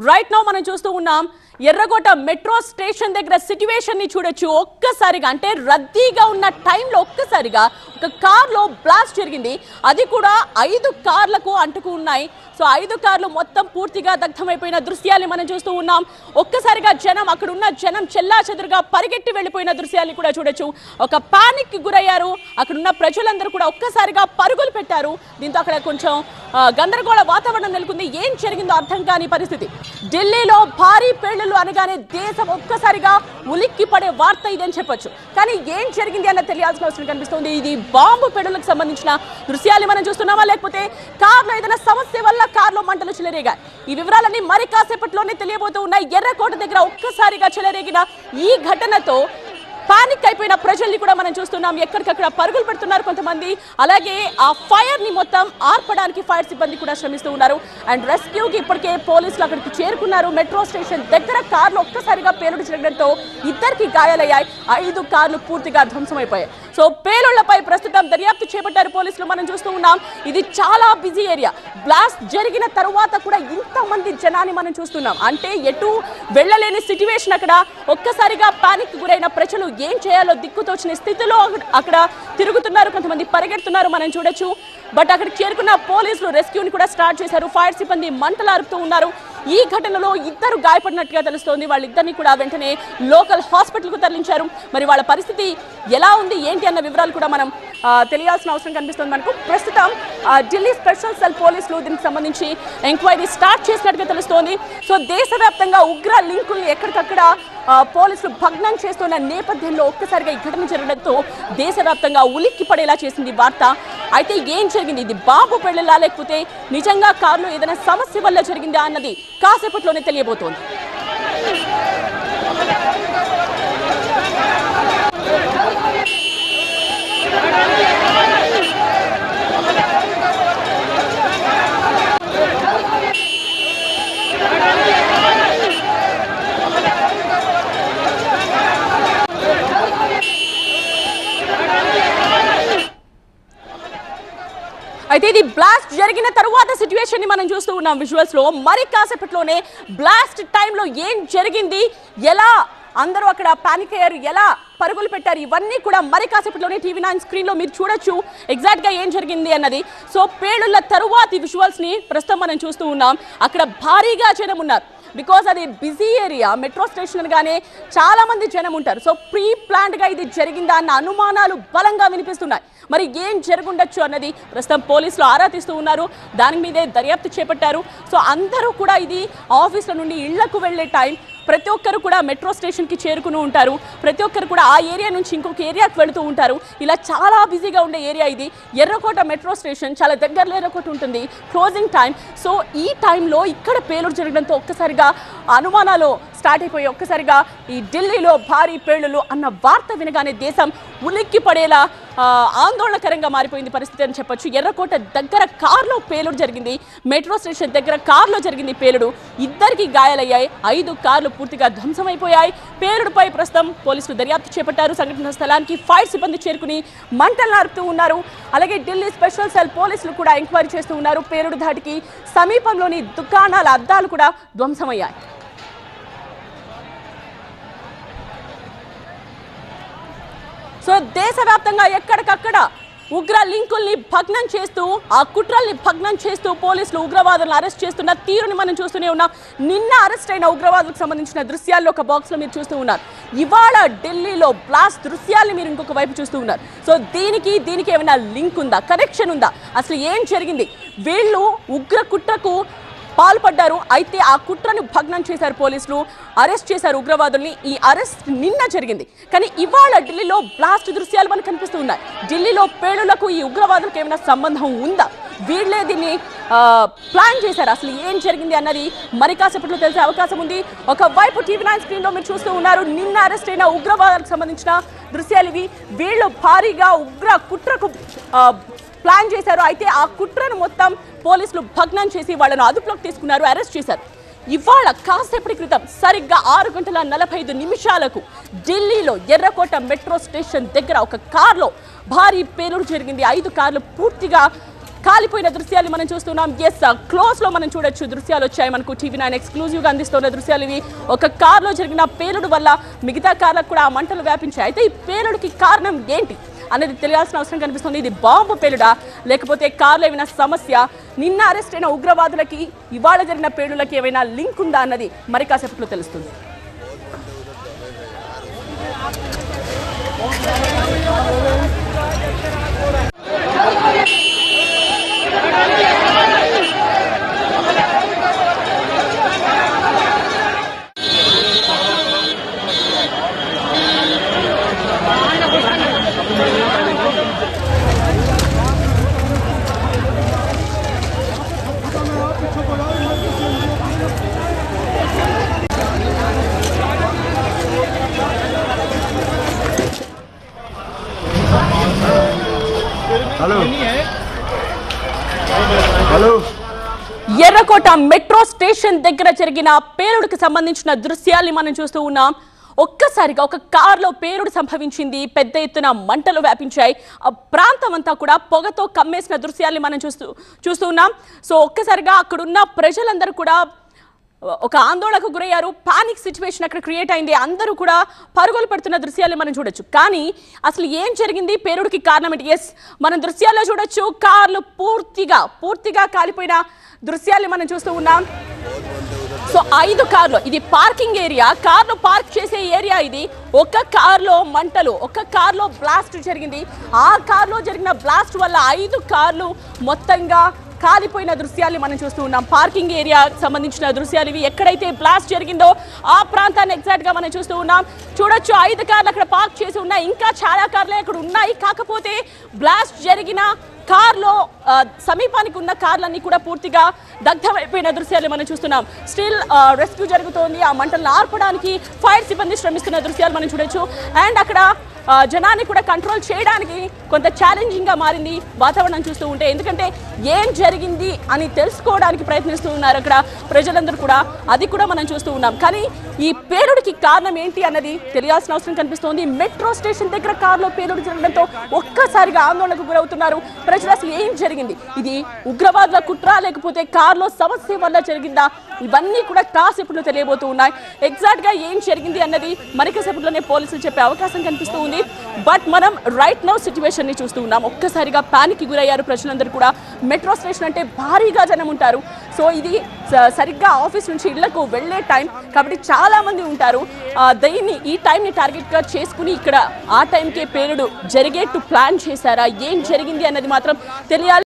Right now మనం చూస్తూ ఉన్నాం ఎర్రకోట మెట్రో స్టేషన్ దగ్గర సిట్యుయేషన్ ని చూడొచ్చు. ఒక్కసారిగా అంటే రద్దీగా ఉన్న టైంలో ఒక్కసారిగా ఒక కార్ లో బ్లాస్ట్ జరిగింది. అది కూడా 5 కార్లకు అంటుకు ఉన్నాయి. సో 5 కార్లు మొత్తం పూర్తిగా దగ్ధమైపోయిన దృశ్యాన్ని మనం చూస్తూ ఉన్నాం. ఒక్కసారిగా జనం అక్కడ ఉన్న జనం చెల్లాచెదురుగా పరిగెట్టి వెళ్ళిపోయిన దృశ్యాన్ని కూడా చూడొచ్చు. ఒక పానిక్ కి గురయ్యారు. అక్కడ ఉన్న ప్రజలందరూ కూడా ఒక్కసారిగా పరుగులు పెట్టారు. దీంతో అక్కడ కొంచెం గందరగోళ వాతావరణం నెలకొంది. ఏం జరిగిందో అర్థం కాని పరిస్థితి. ఢిల్లీలో భారీ పేలుళ్లు అనగానే దేశం ఒక్కసారిగా ఉలిక్కి పడే వార్త ఇదని చెప్పొచ్చు. కానీ ఏం జరిగింది అన్న తెలియాల్సిన అవసరం కనిపిస్తుంది. ఇది బాంబు పేలుళ్లకు సంబంధించిన దృశ్యాలు మనం చూస్తున్నామా, లేకపోతే కార్లో ఏదైనా సమస్య వల్ల కార్లో మంటలు చెలరేగాయి? ఈ వివరాలన్నీ మరి కాసేపట్లోనే తెలియబోతూ ఉన్నాయి. ఎర్రకోట దగ్గర ఒక్కసారిగా చెలరేగిన ఈ ఘటనతో పానిక్ అయిపోయిన ప్రజల్ని కూడా మనం చూస్తున్నాం. ఎక్కడికక్కడ పరుగులు పెడుతున్నారు కొంతమంది. అలాగే ఆ ఫైర్ ని మొత్తం ఆర్పడానికి ఫైర్ సిబ్బంది కూడా శ్రమిస్తూ ఉన్నారు. అండ్ రెస్క్యూకి ఇప్పటికే పోలీసులు అక్కడికి చేరుకున్నారు. మెట్రో స్టేషన్ దగ్గర కార్లు ఒక్కసారిగా పేలుడు జరగడంతో 2కి గాయాలయ్యాయి. 5 కార్లు పూర్తిగా ధ్వంసమైపోయాయి. సో పేలుళ్లపై ప్రస్తుతం దర్యాప్తు చేపట్టారు పోలీసులు. మనం చూస్తూ ఉన్నాం ఇది చాలా బిజీ ఏరియా. బ్లాస్ట్ జరిగిన తరువాత కూడా ఇంతమంది జనాన్ని మనం చూస్తున్నాం. అంటే ఎటు వెళ్ళలేని సిట్యువేషన్. అక్కడ ఒక్కసారిగా పానిక్ గురైన ప్రజలు ఏం చేయాలో దిక్కుతోచిన స్థితిలో అక్కడ తిరుగుతున్నారు. కొంతమంది పరిగెడుతున్నారు మనం చూడొచ్చు. బట్ అక్కడికి చేరుకున్న పోలీసులు రెస్క్యూని కూడా స్టార్ట్ చేశారు. ఫైర్ సిబ్బంది మంటలు ఆరుపుతూ ఉన్నారు. ఈ ఘటనలో 2 గాయపడినట్టుగా తెలుస్తోంది. వాళ్ళిద్దరిని కూడా వెంటనే లోకల్ హాస్పిటల్కు తరలించారు. మరి వాళ్ళ పరిస్థితి ఎలా ఉంది ఏంటి అన్న వివరాలు కూడా మనం తెలియాల్సిన అవసరం కనిపిస్తుంది మనకు. ప్రస్తుతం ఢిల్లీ స్పెషల్ సెల్ పోలీసులు దీనికి సంబంధించి ఎంక్వైరీ స్టార్ట్ చేసినట్టుగా తెలుస్తోంది. సో దేశవ్యాప్తంగా ఉగ్ర లింకుల్ని ఎక్కడికక్కడ పోలీసులు భగ్నం చేస్తున్న నేపథ్యంలో ఒక్కసారిగా ఈ ఘటన జరగడంతో దేశవ్యాప్తంగా ఉలిక్కి పడేలా చేసింది వార్త. అయితే ఏం జరిగింది? ఇది బాంబు పేలుళ్లా లేకపోతే నిజంగా కారులో ఏదైనా సమస్య వల్ల జరిగిందా అన్నది కాసేపట్లోనే తెలియబోతోంది. అయితే ఇది బ్లాస్ట్ జరిగిన తరువాత సిట్యుయేషన్ ని మనం చూస్తూ ఉన్నాం విజువల్స్ లో. మరి కాసేపట్లోనే బ్లాస్ట్ టైంలో ఏం జరిగింది, ఎలా అందరూ అక్కడ పానిక్ అయ్యారు, ఎలా పరుగులు పెట్టారు, ఇవన్నీ కూడా మరి కాసేపట్లోనే TV9 స్క్రీన్ లో మీరు చూడొచ్చు ఎగ్జాక్ట్ గా ఏం జరిగింది అన్నది. సో పేలుళ్ల తరువాత విజువల్స్ ని ప్రస్తుతం మనం చూస్తూ ఉన్నాం. అక్కడ భారీగా జనం ఉన్నారు. బికాజ్ అది బిజీ ఏరియా. మెట్రో స్టేషన్ అనగానే చాలా మంది జనం ఉంటారు. సో ప్రీ ప్లాన్డ్ గా ఇది జరిగిందా అన్న అనుమానాలు బలంగా వినిపిస్తున్నాయి. మరి ఏం జరుగుండొచ్చు అన్నది ప్రస్తుతం పోలీసులు ఆరా తీస్తూ ఉన్నారు. దాని మీదే దర్యాప్తు చేపట్టారు. సో అందరూ కూడా ఇది ఆఫీసుల నుండి ఇళ్లకు వెళ్లే టైం. ప్రతి ఒక్కరు కూడా మెట్రో స్టేషన్కి చేరుకుని ఉంటారు. ప్రతి ఒక్కరు కూడా ఆ ఏరియా నుంచి ఇంకొక ఏరియాకి వెళుతూ ఉంటారు. ఇలా చాలా బిజీగా ఉండే ఏరియా ఇది. ఎర్రకోట మెట్రో స్టేషన్ చాలా దగ్గరలో ఎర్రకోట ఉంటుంది. Closing time. సో ఈ టైంలో ఇక్కడ పేలుడు జరగడంతో ఒక్కసారిగా అనుమానాలు స్టార్ట్ అయిపోయి ఒక్కసారిగా ఈ ఢిల్లీలో భారీ పేలుళ్లు అన్న వార్త వినగానే దేశం ఉలిక్కి పడేలా ఆందోళనకరంగా మారిపోయింది పరిస్థితి అని చెప్పొచ్చు. ఎర్రకోట దగ్గర కార్లో పేలుడు జరిగింది. మెట్రో స్టేషన్ దగ్గర కార్లో జరిగింది పేలుడు. 2కి గాయాలయ్యాయి. 5 కార్లు పూర్తిగా ధ్వంసమైపోయాయి. పేలుడుపై ప్రస్తుతం పోలీసులు దర్యాప్తు చేపట్టారు. సంఘటన స్థలానికి ఫైర్ సిబ్బంది చేరుకుని మంటలు నారుపుతూ ఉన్నారు. అలాగే ఢిల్లీ స్పెషల్ సెల్ పోలీసులు కూడా ఎంక్వైరీ చేస్తూ ఉన్నారు. పేలుడు ధాటికి సమీపంలోని దుకాణాల అద్దాలు కూడా ధ్వంసమయ్యాయి. సో దేశవ్యాప్తంగా ఎక్కడికక్కడ ఉగ్ర లింకుల్ని భగ్నం చేస్తూ, ఆ కుట్రల్ని భగ్నం చేస్తూ పోలీసులు ఉగ్రవాదులను అరెస్ట్ చేస్తున్న తీరుని మనం చూస్తూనే ఉన్నాం. నిన్న అరెస్ట్ అయిన ఉగ్రవాదులకు సంబంధించిన దృశ్యాల్లో ఒక బాక్స్ లో మీరు చూస్తూ ఉన్నారు. ఇవాళ ఢిల్లీలో బ్లాస్ట్ దృశ్యాల్ని మీరు ఇంకొక వైపు చూస్తూ ఉన్నారు. సో దీనికి ఏమైనా లింక్ ఉందా, కనెక్షన్ ఉందా, అసలు ఏం జరిగింది? వీళ్ళు ఉగ్ర కుట్రకు పాల్పడ్డారు. అయితే ఆ కుట్రను భగ్నం చేశారు పోలీసులు, అరెస్ట్ చేశారు ఉగ్రవాదుల్ని. ఈ అరెస్ట్ నిన్న జరిగింది. కానీ ఇవాళ ఢిల్లీలో బ్లాస్ట్ దృశ్యాలు మనకు కనిపిస్తూ ఉన్నాయి. ఢిల్లీలో పేలుళ్లకు ఈ ఉగ్రవాదులకు ఏమైనా సంబంధం ఉందా, వీళ్ళే దీన్ని ప్లాన్ చేశారు, అసలు ఏం జరిగింది అన్నది మరి కాసేపట్లో తెలిసే అవకాశం ఉంది. ఒకవైపు TV9 స్క్రీన్ లో మీరు చూస్తూ ఉన్నారు నిన్న అరెస్ట్ అయిన ఉగ్రవాదులకు సంబంధించిన దృశ్యాలు ఇవి. వీళ్ళు భారీగా ఉగ్ర కుట్రకు ప్లాన్ చేశారు. అయితే ఆ కుట్రను మొత్తం పోలీసులు భగ్నం చేసి వాళ్ళను అదుపులోకి తీసుకున్నారు, అరెస్ట్ చేశారు. ఇవాళ కాసేపటి క్రితం సరిగ్గా 6:45 ఢిల్లీలో ఎర్రకోట మెట్రో స్టేషన్ దగ్గర ఒక కార్లో భారీ పేలుడు జరిగింది. 5 కార్లు పూర్తిగా కాలిపోయిన దృశ్యాలు మనం చూస్తున్నాం. ఎస్, క్లోజ్ లో మనం చూడొచ్చు దృశ్యాలు వచ్చాయి మనకు. TV9 ఎక్స్క్లూజివ్ గా అందిస్తున్న దృశ్యాలు ఇవి. ఒక కార్ లో జరిగిన పేలుడు వల్ల మిగతా కార్లకు కూడా ఆ మంటలు వ్యాపించాయి. అయితే ఈ పేలుడుకి కారణం ఏంటి అనేది తెలియాల్సిన అవసరం కనిపిస్తుంది. ఇది బాంబు పేలుడా లేకపోతే కార్లో ఏమైనా సమస్య, నిన్న అరెస్ట్ అయిన ఉగ్రవాదులకి ఇవాళ జరిగిన పేలులకి ఏమైనా లింక్ ఉందా అన్నది మరి కాసేపట్లో తెలుస్తుంది. హలో ఎర్రకోట మెట్రో స్టేషన్ దగ్గర జరిగిన పేలుడుకు సంబంధించిన దృశ్యాల్ని మనం చూస్తూ ఉన్నాం. ఒక్కసారిగా ఒక కారులో పేలుడు సంభవించింది. పెద్ద ఎత్తున మంటలు వ్యాపించాయి. ఆ ప్రాంతం అంతా కూడా పొగతో కమ్మేసిన దృశ్యాల్ని మనం చూస్తూ ఉన్నాం. సో ఒక్కసారిగా అక్కడున్న ప్రజలందరూ కూడా ఒక ఆందోళనకు గురయ్యారు. పానిక్ సిచ్యువేషన్ అక్కడ క్రియేట్ అయింది. అందరూ కూడా పరుగులు పెడుతున్న దృశ్యాలు మనం చూడొచ్చు. కానీ అసలు ఏం జరిగింది, పేలుడుకి కారణం ఏంటి? ఎస్, మనం దృశ్యాల్లో చూడొచ్చు. కార్లు పూర్తిగా కాలిపోయిన దృశ్యాలు మనం చూస్తూ ఉన్నాం. సో 5 కార్లు, ఇది పార్కింగ్ ఏరియా, కార్లు పార్క్ చేసే ఏరియా ఇది. ఒక కార్లో మంటలు, ఒక కార్లో బ్లాస్ట్ జరిగింది. ఆ కార్లో జరిగిన బ్లాస్ట్ వల్ల 5 కార్లు మొత్తంగా కాలిపోయిన దృశ్యాలు మనం చూస్తూ ఉన్నాం. పార్కింగ్ ఏరియా సంబంధించిన దృశ్యాలు ఇవి. ఎక్కడైతే బ్లాస్ట్ జరిగిందో ఆ ప్రాంతాన్ని ఎగ్జాక్ట్ గా మనం చూస్తూ ఉన్నాం. చూడొచ్చు 5 కార్లు అక్కడ పార్క్ చేసి ఉన్నాయి. ఇంకా చాలా కార్లే అక్కడ ఉన్నాయి. కాకపోతే బ్లాస్ట్ జరిగిన కార్లో సమీపానికి ఉన్న కార్లన్నీ కూడా పూర్తిగా దగ్ధమైపోయిన దృశ్యాలు మనం చూస్తున్నాం. స్టిల్ రెస్క్యూ జరుగుతోంది. ఆ మంటలను ఆర్పడానికి ఫైర్ సిబ్బంది శ్రమిస్తున్న దృశ్యాలు మనం చూడొచ్చు. అండ్ అక్కడ జనాన్ని కూడా కంట్రోల్ చేయడానికి కొంత ఛాలెంజింగ్ గా మారింది వాతావరణం చూస్తూ ఉంటే. ఎందుకంటే ఏం జరిగింది అని తెలుసుకోవడానికి ప్రయత్నిస్తూ ఉన్నారు అక్కడ ప్రజలందరూ కూడా. అది కూడా మనం చూస్తూ ఉన్నాం. కానీ ఈ పేలుడికి కారణం ఏంటి అన్నది తెలియాల్సిన అవసరం కనిపిస్తోంది. మెట్రో స్టేషన్ దగ్గర కారులో పేలుడు జరగడంతో ఒక్కసారిగా ఆందోళనకు గురవుతున్నారు ప్రజలు. అసలు ఏం జరిగింది? ఇది ఉగ్రవాదుల కుట్ర లేకపోతే కార్లో సమస్య వల్ల జరిగిందా? ఇవన్నీ కూడా కాసేపట్లో తెలియబోతూ ఉన్నాయి. ఎగ్జాక్ట్ గా ఏం జరిగింది అన్నది మరి కాసేపట్లోనే పోలీసులు చెప్పే అవకాశం కనిపిస్తూ ఉంది. బట్ మనం రైట్ నౌ సిచ్యువేషన్ ని చూస్తూ ఉన్నాం. ఒక్కసారిగా పానిక్ కి గురయ్యారు ప్రజలందరూ కూడా. మెట్రో స్టేషన్ అంటే భారీగా జనం ఉంటారు. సో ఇది సరిగ్గా ఆఫీస్ నుంచి ఇళ్లకు వెళ్లే టైం కాబట్టి చాలా మంది ఉంటారు. ఈ టైం ని టార్గెట్ గా చేసుకుని ఇక్కడ ఆ టైంకే పేలుడు జరిగేట్టు ప్లాన్ చేశారా, ఏం జరిగింది అన్నది మాత్రం తెలియాలి.